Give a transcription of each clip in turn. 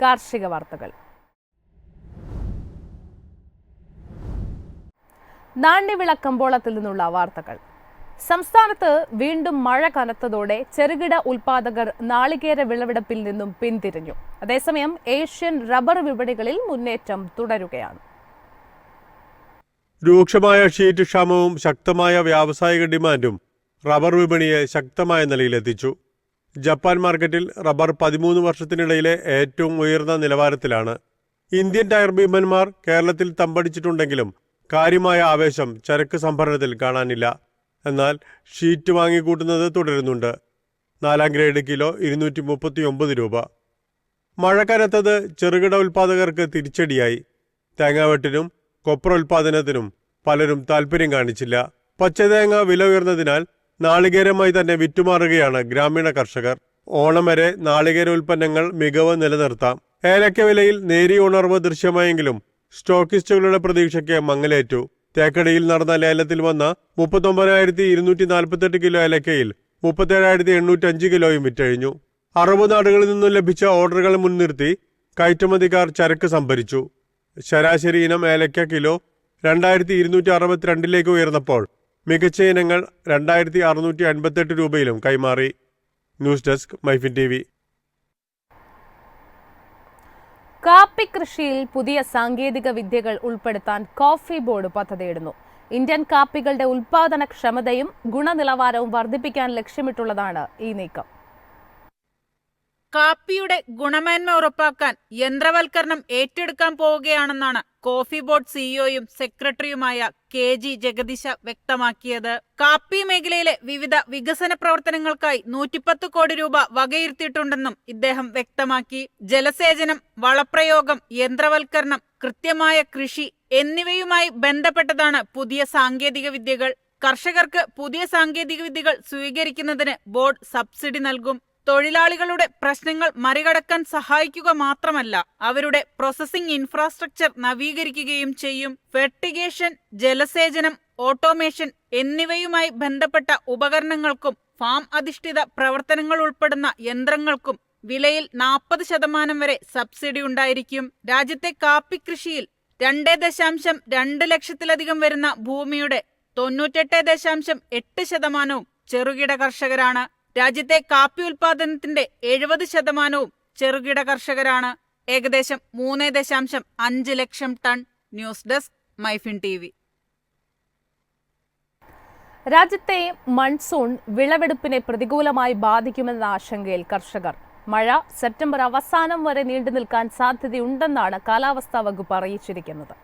കാർഷിക വാർത്തകൾ. നാണ്യവിള കമ്പോളത്തിൽ നിന്നുള്ള വാർത്തകൾ. സംസ്ഥാനത്ത് വീണ്ടും മഴ കനത്തതോടെ ചെറുകിട ഉൽപാദകർ നാളികേര വിളവെടുപ്പിൽ നിന്നും പിന്തിരിഞ്ഞു. അതേസമയം ഏഷ്യൻ റബ്ബർ വിപണികളിൽ മുന്നേറ്റം തുടരുകയാണ്. രൂക്ഷമായ ഷീറ്റ് ക്ഷാമവും ശക്തമായ വ്യാവസായിക ഡിമാൻഡും റബ്ബർ വിപണിയെ ശക്തമായ നിലയിലെത്തിച്ചു. ജപ്പാൻ മാർക്കറ്റിൽ റബ്ബർ 13 വർഷത്തിനിടയിലെ ഏറ്റവും ഉയർന്ന നിലവാരത്തിലാണ്. ഇന്ത്യൻ ടയർ ഭീമന്മാർ കേരളത്തിൽ തമ്പടിച്ചിട്ടുണ്ടെങ്കിലും കാര്യമായ ആവേശം ചരക്ക് സംഭരണത്തിൽ കാണാനില്ല. എന്നാൽ ഷീറ്റ് വാങ്ങിക്കൂട്ടുന്നത് തുടരുന്നുണ്ട്. 4ാം ഗ്രേഡ് കിലോ 239 രൂപ. മഴ കനത്തത് ചെറുകിട ഉൽപ്പാദകർക്ക് തിരിച്ചടിയായി. തേങ്ങാവെട്ടിനും കൊപ്ര ഉൽപ്പാദനത്തിനും പലരും താൽപ്പര്യം കാണിച്ചില്ല. പച്ചതേങ്ങ വില ഉയർന്നതിനാൽ നാളികേരമായി തന്നെ വിറ്റുമാറുകയാണ് ഗ്രാമീണ കർഷകർ. ഓണം വരെ നാളികേര ഉൽപ്പന്നങ്ങൾ മികവ് നിലനിർത്താം. ഏലക്ക വിലയിൽ നേരിയ ഉണർവ് ദൃശ്യമായെങ്കിലും സ്റ്റോക്കിസ്റ്റുകളുടെ പ്രതീക്ഷയ്ക്ക് മങ്ങലേറ്റു. തേക്കടിയിൽ നടന്ന ലേലത്തിൽ വന്ന 39,248 കിലോ ഏലക്കയിൽ 37,805 കിലോയും വിറ്റഴിഞ്ഞു. അറബ് നാടുകളിൽ നിന്നും ലഭിച്ച ഓർഡറുകൾ മുൻനിർത്തി കയറ്റുമതിക്കാർ ചരക്ക് സംഭരിച്ചു. ശരാശരി ഇനം ഏലക്ക കിലോ 2,262 ഉയർന്നപ്പോൾ മികച്ച ഇനങ്ങൾ 2,658 രൂപയിലും കൈമാറി. News desk MyFin TV. കാപ്പി കൃഷിയിൽ പുതിയ സാങ്കേതിക വിദ്യകൾ ഉൾപ്പെടുത്താൻ കോഫി ബോർഡ് പദ്ധതിയിടുന്നു. ഇന്ത്യൻ കാപ്പികളുടെ ഉൽപാദനക്ഷമതയും ഗുണനിലവാരവും വർദ്ധിപ്പിക്കാൻ ലക്ഷ്യമിട്ടുള്ളതാണ് ഈ നീക്കം. കാപ്പിയുടെ ഗുണമേന്മ ഉറപ്പാക്കാൻ യന്ത്രവൽക്കരണം ഏറ്റെടുക്കാൻ പോവുകയാണെന്നാണ് കോഫി ബോർഡ് സിഇഒയും സെക്രട്ടറിയുമായ KG ജഗദീശ വ്യക്തമാക്കിയത്. കാപ്പി മേഖലയിലെ വിവിധ വികസന പ്രവർത്തനങ്ങൾക്കായി 110 കോടി രൂപ വകയിരുത്തിയിട്ടുണ്ടെന്നും ഇദ്ദേഹം വ്യക്തമാക്കി. ജലസേചനം, വളപ്രയോഗം, യന്ത്രവൽക്കരണം, കൃത്യമായ കൃഷി എന്നിവയുമായി ബന്ധപ്പെട്ടതാണ് പുതിയ സാങ്കേതിക വിദ്യകൾ. കർഷകർക്ക് പുതിയ സാങ്കേതിക വിദ്യകൾ സ്വീകരിക്കുന്നതിന് ബോർഡ് സബ്സിഡി നൽകും. തൊഴിലാളികളുടെ പ്രശ്നങ്ങൾ മറികടക്കാൻ സഹായിക്കുക മാത്രമല്ല, അവരുടെ പ്രോസസ്സിംഗ് ഇൻഫ്രാസ്ട്രക്ചർ നവീകരിക്കുകയും ചെയ്യും. ഫെർട്ടിഗേഷൻ, ജലസേചനം, ഓട്ടോമേഷൻ എന്നിവയുമായി ബന്ധപ്പെട്ട ഉപകരണങ്ങൾക്കും ഫാം അധിഷ്ഠിത പ്രവർത്തനങ്ങൾ ഉൾപ്പെടുന്ന യന്ത്രങ്ങൾക്കും വിലയിൽ 40% വരെ സബ്സിഡി ഉണ്ടായിരിക്കും. രാജ്യത്തെ കാപ്പി കൃഷിയിൽ 2.2 ലക്ഷത്തിലധികം വരുന്ന ഭൂമിയുടെ 98.8% ചെറുകിട കർഷകരാണ്. രാജ്യത്തെ കാപ്പി ഉൽപാദനത്തിന്റെ 70% ചെറുകിട കർഷകരാണ്. ഏകദേശം 3.5 lakh tonne. News desk MyFin TV. രാജ്യത്തെ മൺസൂൺ വിളവെടുപ്പിനെ പ്രതികൂലമായി ബാധിക്കുമെന്ന ആശങ്കയിൽ കർഷകർ. മഴ സെപ്റ്റംബർ അവസാനം വരെ നീണ്ടു നിൽക്കാൻ സാധ്യതയുണ്ടെന്നാണ് കാലാവസ്ഥാ വകുപ്പ് അറിയിച്ചിരിക്കുന്നത്.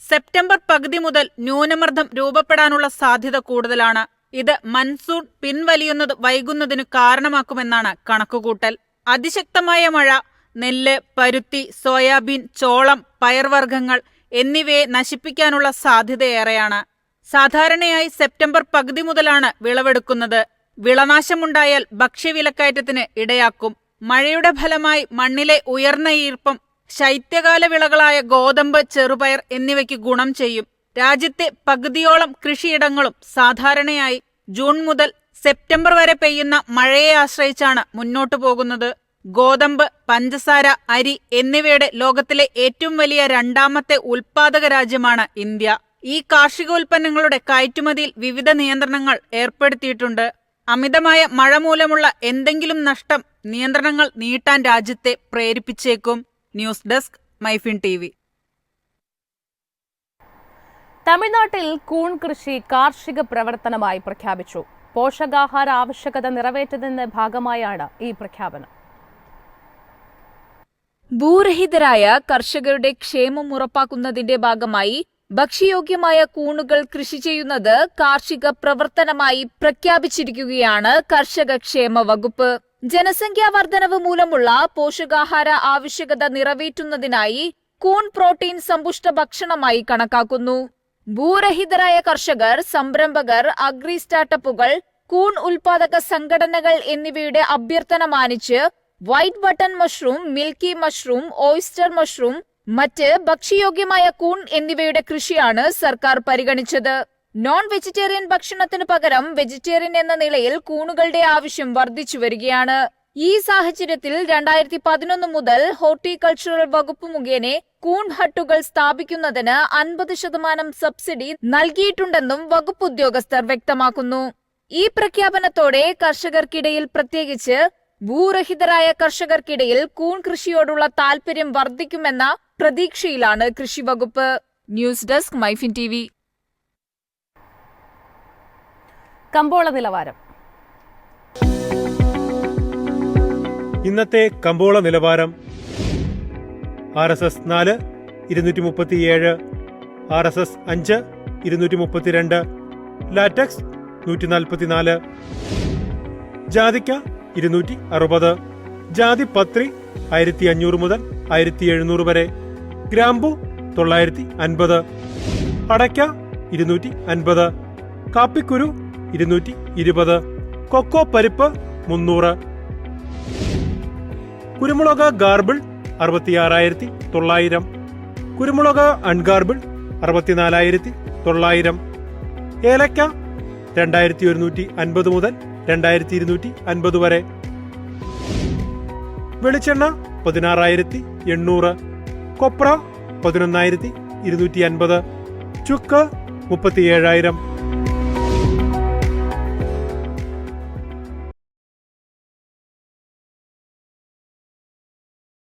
സെപ്റ്റംബർ പകുതി മുതൽ ന്യൂനമർദ്ദം രൂപപ്പെടാനുള്ള സാധ്യത കൂടുതലാണ്. ഇത് മൺസൂൺ പിൻവലിയുന്നത് വൈകുന്നതിന് കാരണമാക്കുമെന്നാണ് കണക്കുകൂട്ടൽ. അതിശക്തമായ മഴ നെല്ല്, പരുത്തി, സോയാബീൻ, ചോളം, പയർവർഗ്ഗങ്ങൾ എന്നിവയെ നശിപ്പിക്കാനുള്ള സാധ്യതയേറെയാണ്. സാധാരണയായി സെപ്റ്റംബർ പകുതി മുതലാണ് വിളവെടുക്കുന്നത്. വിളനാശമുണ്ടായാൽ ഭക്ഷ്യവിലക്കയറ്റത്തിന് ഇടയാക്കും. മഴയുടെ ഫലമായി മണ്ണിലെ ഉയർന്ന ഈർപ്പം ശൈത്യകാല വിളകളായ ഗോതമ്പ്, ചെറുപയർ എന്നിവയ്ക്ക് ഗുണം ചെയ്യും. രാജ്യത്തെ പകുതിയോളം കൃഷിയിടങ്ങളും സാധാരണയായി ജൂൺ മുതൽ സെപ്റ്റംബർ വരെ പെയ്യുന്ന മഴയെ ആശ്രയിച്ചാണ് മുന്നോട്ടു പോകുന്നത്. ഗോതമ്പ്, പഞ്ചസാര, അരി എന്നിവയുടെ ലോകത്തിലെ ഏറ്റവും വലിയ 2ാമത്തെ ഉൽപാദക രാജ്യമാണ് ഇന്ത്യ. ഈ കാർഷികോൽപ്പന്നങ്ങളുടെ കയറ്റുമതിയിൽ വിവിധ നിയന്ത്രണങ്ങൾ ഏർപ്പെടുത്തിയിട്ടുണ്ട്. അമിതമായ മഴ മൂലമുള്ള എന്തെങ്കിലും നഷ്ടം നിയന്ത്രണങ്ങൾ നീട്ടാൻ രാജ്യത്തെ പ്രേരിപ്പിച്ചേക്കും. News desk MyFin TV. തമിഴ്നാട്ടിൽ കൂൺ കൃഷി കാർഷിക പ്രവർത്തനമായി പ്രഖ്യാപിച്ചു. പോഷകാഹാര ആവശ്യകത നിറവേറ്റുന്നതിന്റെ ഭാഗമായാണ് ഈ പ്രഖ്യാപനം. ഭൂരഹിതരായ കർഷകരുടെ ക്ഷേമം ഉറപ്പാക്കുന്നതിന്റെ ഭാഗമായി ഭക്ഷ്യയോഗ്യമായ കൂണുകൾ കൃഷി ചെയ്യുന്നത് കാർഷിക പ്രവർത്തനമായി പ്രഖ്യാപിച്ചിരിക്കുകയാണ് കർഷക ക്ഷേമ വകുപ്പ്. ജനസംഖ്യാ വർധനവ് മൂലമുള്ള പോഷകാഹാര ആവശ്യകത നിറവേറ്റുന്നതിനായി കൂൺ പ്രോട്ടീൻ സമ്പുഷ്ട ഭക്ഷണമായി കണക്കാക്കുന്നു. ഭൂരഹിതരായ കർഷകർ, സംരംഭകർ, അഗ്രി സ്റ്റാർട്ടപ്പുകൾ, കൂൺ ഉൽപാദക സംഘടനകൾ എന്നിവയുടെ അഭ്യർത്ഥന മാനിച്ച് white button mushroom, milky mushroom, oyster mushroom, മറ്റ് ഭക്ഷ്യയോഗ്യമായ കൂൺ എന്നിവയുടെ കൃഷിയാണ് സർക്കാർ പരിഗണിച്ചത്. നോൺ വെജിറ്റേറിയൻ ഭക്ഷണത്തിന് പകരം വെജിറ്റേറിയൻ എന്ന നിലയിൽ കൂണുകളുടെ ആവശ്യം വർദ്ധിച്ചു വരികയാണ്. ഈ സാഹചര്യത്തിൽ 2011 മുതൽ ഹോർട്ടികൾച്ചറൽ വകുപ്പ് മുഖേന കൂൺ ഹട്ടുകൾ സ്ഥാപിക്കുന്നതിന് 50% സബ്സിഡി നൽകിയിട്ടുണ്ടെന്നും വകുപ്പ് ഉദ്യോഗസ്ഥർ വ്യക്തമാക്കുന്നു. ഈ പ്രഖ്യാപനത്തോടെ കർഷകർക്കിടയിൽ, പ്രത്യേകിച്ച് ഭൂരഹിതരായ കർഷകർക്കിടയിൽ കൂൺ കൃഷിയോടുള്ള താൽപര്യം വർദ്ധിക്കുമെന്ന പ്രതീക്ഷയിലാണ് കൃഷിവകുപ്പ്. News desk MyFin TV. കമ്പോള നിലവാരം. ഇന്നത്തെ കമ്പോള നിലവാരം: RSS 4 237, RSS 5 232, ലാറ്റക്സ് 144, ജാതിക്ക 260, ജാതിപത്രി 1500 മുതൽ 1700 വരെ, ഗ്രാമ്പു 950, അടയ്ക്ക 250, കാപ്പിക്കുരു 220, കൊക്കോ പരിപ്പ് 300, കുരുമുളക് ഗാർബിൾ 66,900, കുരുമുളക് അൺഗാർബിൾ 64,900, ഏലക്ക 2,150 മുതൽ 2,250 വരെ, വെളിച്ചെണ്ണ 16,800, കൊപ്ര 11,250, ചുക്ക് 37,000.